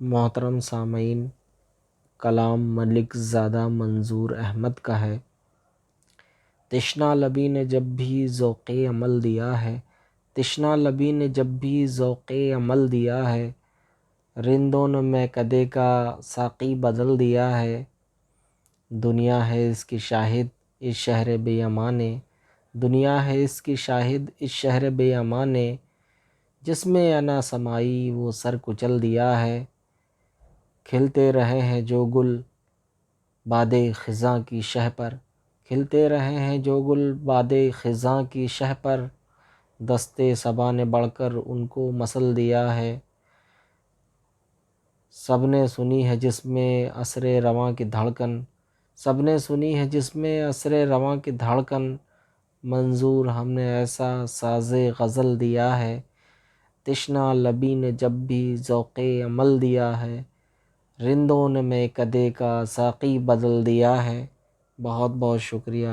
محترم سامعین، کلام ملک زادہ منظور احمد کا ہے۔ تشنہ لبی نے جب بھی ذوق عمل دیا ہے، تشنہ لبی نے جب بھی ذوق عمل دیا ہے، رندوں نے میکدے کا ساقی بدل دیا ہے۔ دنیا ہے اس کی شاہد اس شہر بے امان نے، دنیا ہے اس کی شاہد اس شہر بے امان نے، جس میں انا سمائی وہ سر کچل دیا ہے۔ کھلتے رہے ہیں جو گل باد خزاں کی شہ پر، کھلتے رہے ہیں جو گل باد خزاں کی شہ پر، دستے صبا نے بڑھ کر ان کو مسل دیا ہے۔ سب نے سنی ہے جس میں عصر رواں کی دھڑکن، سب نے سنی ہے جس میں عصر رواں کی دھڑکن، منظور ہم نے ایسا ساز غزل دیا ہے۔ تشنہ لبی نے جب بھی ذوق عمل دیا ہے، رندوں نے میکدے کا ساقی بدل دیا ہے۔ بہت بہت شکریہ۔